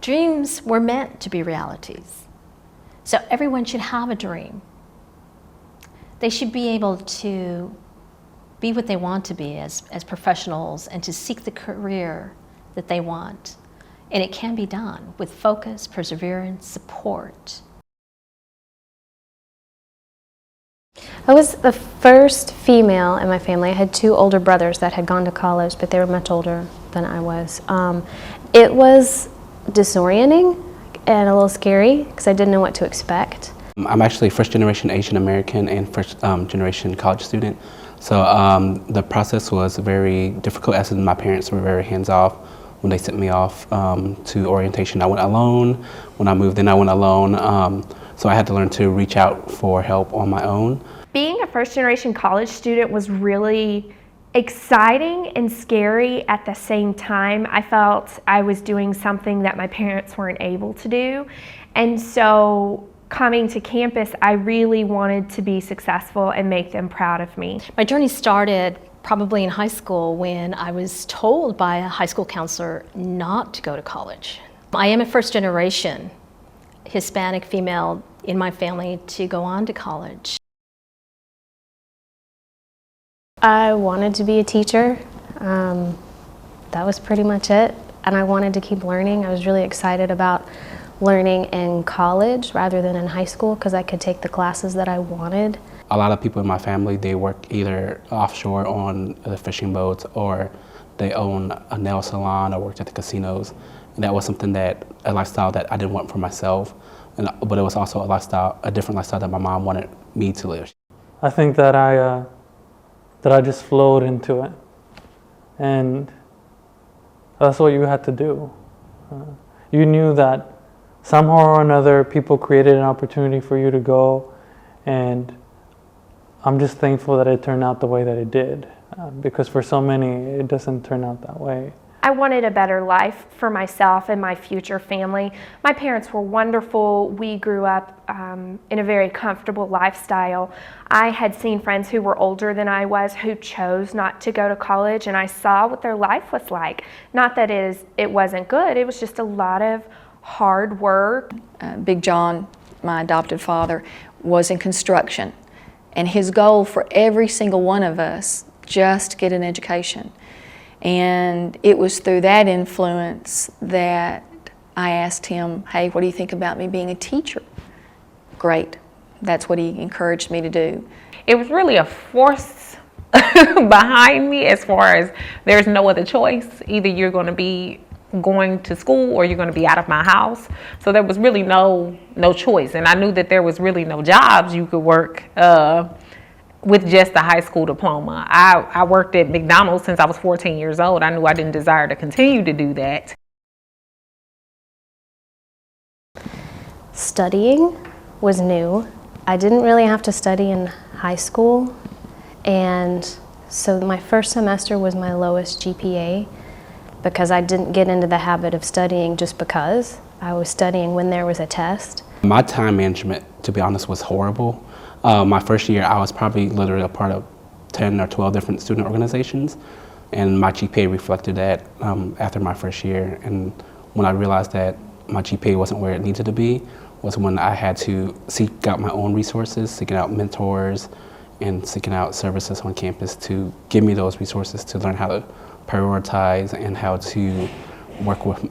Dreams were meant to be realities. So everyone should have a dream. They should be able to be what they want to be as professionals and to seek the career that they want. And it can be done with focus, perseverance, support. I was the first female in my family. I had two older brothers that had gone to college, but they were much older than I was. It was disorienting and a little scary because I didn't know what to expect. I'm actually first generation Asian American and first generation college student. So the process was very difficult, as in my parents were very hands-off when they sent me off to orientation. I went alone. When I moved in, I went alone. So I had to learn to reach out for help on my own. Being a first generation college student was really exciting and scary at the same time. I felt I was doing something that my parents weren't able to do. And so coming to campus, I really wanted to be successful and make them proud of me. My journey started probably in high school when I was told by a high school counselor not to go to college. I am a first generation Hispanic female in my family to go on to college. I wanted to be a teacher. That was pretty much it. And I wanted to keep learning. I was really excited about learning in college rather than in high school because I could take the classes that I wanted. A lot of people in my family, they work either offshore on the fishing boats, or they own a nail salon or worked at the casinos. And that was something a lifestyle that I didn't want for myself. But it was also a different lifestyle that my mom wanted me to live. I think that I just flowed into it, and that's what you had to do. You knew that somehow or another people created an opportunity for you to go, and I'm just thankful that it turned out the way that it did, because for so many it doesn't turn out that way. I wanted a better life for myself and my future family. My parents were wonderful. We grew up in a very comfortable lifestyle. I had seen friends who were older than I was who chose not to go to college, and I saw what their life was like. Not that it wasn't good, it was just a lot of hard work. Big John, my adopted father, was in construction, and his goal for every single one of us, just to get an education. And it was through that influence that I asked him, hey, what do you think about me being a teacher? Great. That's what he encouraged me to do. It was really a force behind me, as far as there's no other choice. Either you're going to be going to school or you're going to be out of my house. So there was really no choice. And I knew that there was really no jobs you could work with just a high school diploma. I worked at McDonald's since I was 14 years old. I knew I didn't desire to continue to do that. Studying was new. I didn't really have to study in high school, and so my first semester was my lowest GPA because I didn't get into the habit of studying just because. I was studying when there was a test. My time management, to be honest, was horrible. My first year, I was probably literally a part of 10 or 12 different student organizations, and my GPA reflected that after my first year. And when I realized that my GPA wasn't where it needed to be, was when I had to seek out my own resources, seeking out mentors, and seeking out services on campus to give me those resources to learn how to prioritize and how to work with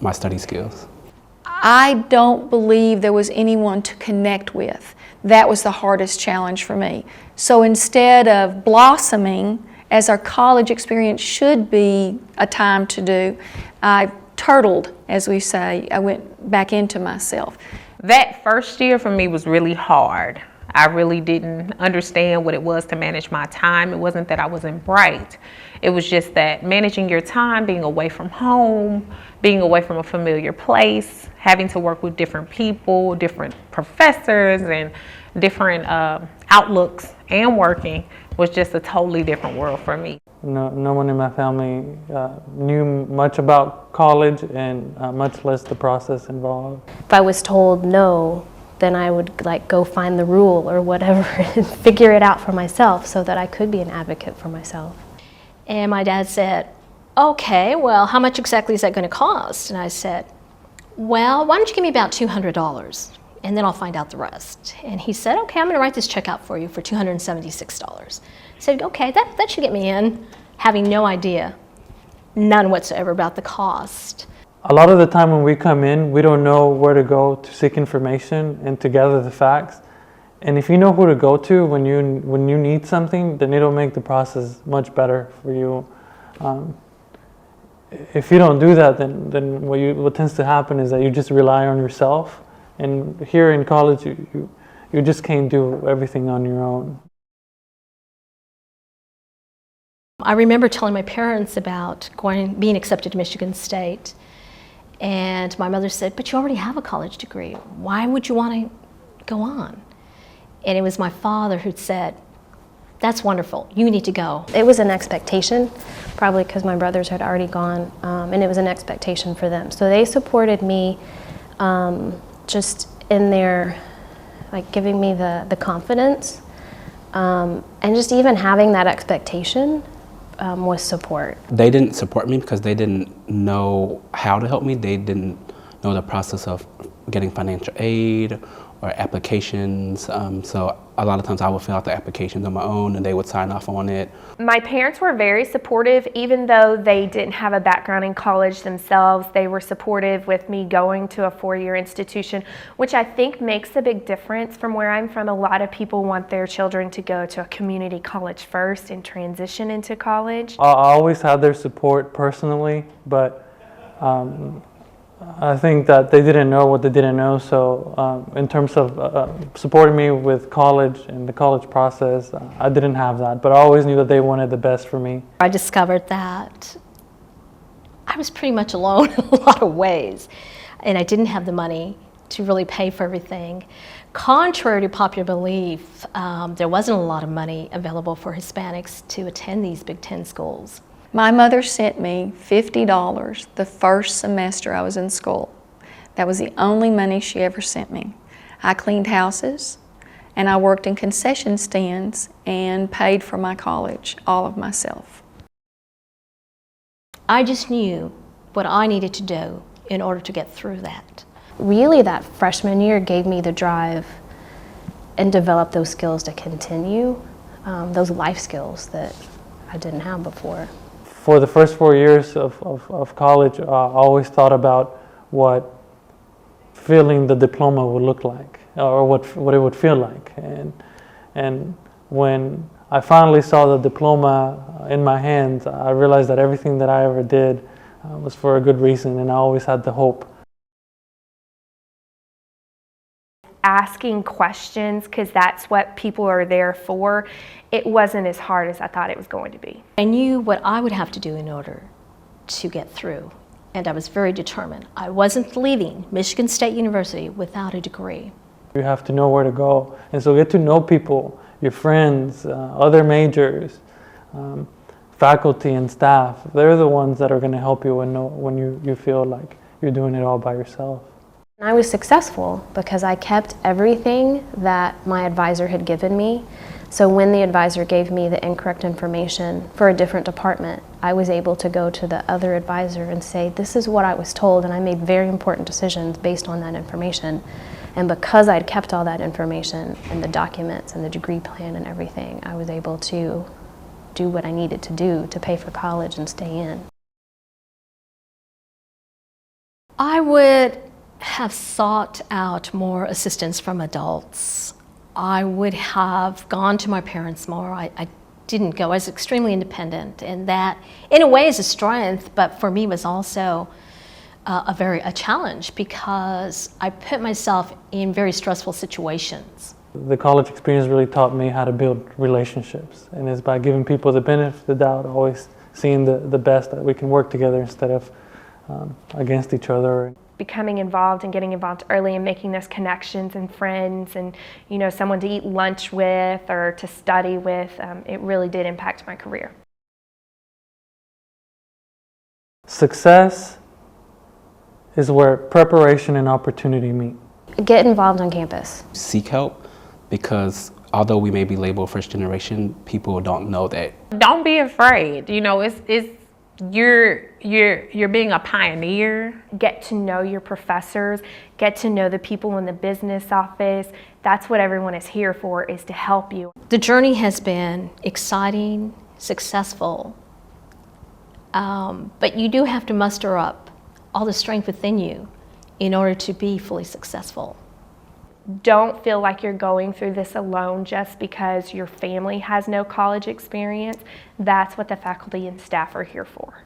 my study skills. I don't believe there was anyone to connect with. That was the hardest challenge for me. So instead of blossoming, as our college experience should be a time to do, I turtled, as we say. I went back into myself. That first year for me was really hard. I really didn't understand what it was to manage my time. It wasn't that I wasn't bright. It was just that managing your time, being away from home, being away from a familiar place, having to work with different people, different professors, and different outlooks, and working was just a totally different world for me. No one in my family knew much about college, and much less the process involved. If I was told no, then I would go find the rule or whatever and figure it out for myself so that I could be an advocate for myself. And my dad said, okay, well, how much exactly is that going to cost? And I said, well, why don't you give me about $200 and then I'll find out the rest. And he said, okay, I'm going to write this check out for you for $276. I said, okay, that should get me in, having no idea, none whatsoever about the cost. A lot of the time when we come in, we don't know where to go to seek information and to gather the facts. And if you know who to go to when you need something, then it'll make the process much better for you. If you don't do that, then what tends to happen is that you just rely on yourself. And here in college, you just can't do everything on your own. I remember telling my parents about being accepted to Michigan State. And my mother said, but you already have a college degree. Why would you want to go on? And it was my father who said, that's wonderful, you need to go. It was an expectation, probably because my brothers had already gone, and it was an expectation for them. So they supported me just in their, like, giving me the confidence, and just even having that expectation was support. They didn't support me because they didn't know how to help me. They didn't know the process of getting financial aid or applications. So a lot of times I would fill out the applications on my own and they would sign off on it. My parents were very supportive, even though they didn't have a background in college themselves. They were supportive with me going to a four-year institution, which I think makes a big difference from where I'm from. A lot of people want their children to go to a community college first and transition into college. I always had their support personally, but I think that they didn't know what they didn't know. So in terms of supporting me with college and the college process, I didn't have that, but I always knew that they wanted the best for me. I discovered that I was pretty much alone in a lot of ways, and I didn't have the money to really pay for everything. Contrary to popular belief, there wasn't a lot of money available for Hispanics to attend these Big Ten schools. My mother sent me $50 the first semester I was in school. That was the only money she ever sent me. I cleaned houses and I worked in concession stands and paid for my college, all of myself. I just knew what I needed to do in order to get through that. Really, that freshman year gave me the drive and developed those skills to continue, those life skills that I didn't have before. For the first 4 years of college, I always thought about what filling the diploma would look like, or what it would feel like. And when I finally saw the diploma in my hands, I realized that everything that I ever did was for a good reason, and I always had the hope. Asking questions, because that's what people are there for, it wasn't as hard as I thought it was going to be. I knew what I would have to do in order to get through, and I was very determined. I wasn't leaving Michigan State University without a degree. You have to know where to go, and so get to know people, your friends, other majors, faculty and staff. They're the ones that are going to help you when you feel like you're doing it all by yourself. I was successful because I kept everything that my advisor had given me. So when the advisor gave me the incorrect information for a different department, I was able to go to the other advisor and say, this is what I was told, and I made very important decisions based on that information. And because I'd kept all that information and the documents and the degree plan and everything, I was able to do what I needed to do to pay for college and stay in. I would have sought out more assistance from adults. I would have gone to my parents more. I didn't go. I was extremely independent, and that in a way is a strength, but for me was also a challenge, because I put myself in very stressful situations. The college experience really taught me how to build relationships, and it's by giving people the benefit of the doubt, always seeing the best, that we can work together instead of against each other. Becoming involved and getting involved early and making those connections and friends and, you know, someone to eat lunch with or to study with, it really did impact my career. Success is where preparation and opportunity meet. Get involved on campus. Seek help, because although we may be labeled first generation, people don't know that. Don't be afraid. You know, it's you're being a pioneer. Get to know your professors, get to know the people in the business office. That's what everyone is here for, is to help you. The journey has been exciting, successful, but you do have to muster up all the strength within you in order to be fully successful. Don't feel like you're going through this alone just because your family has no college experience. That's what the faculty and staff are here for.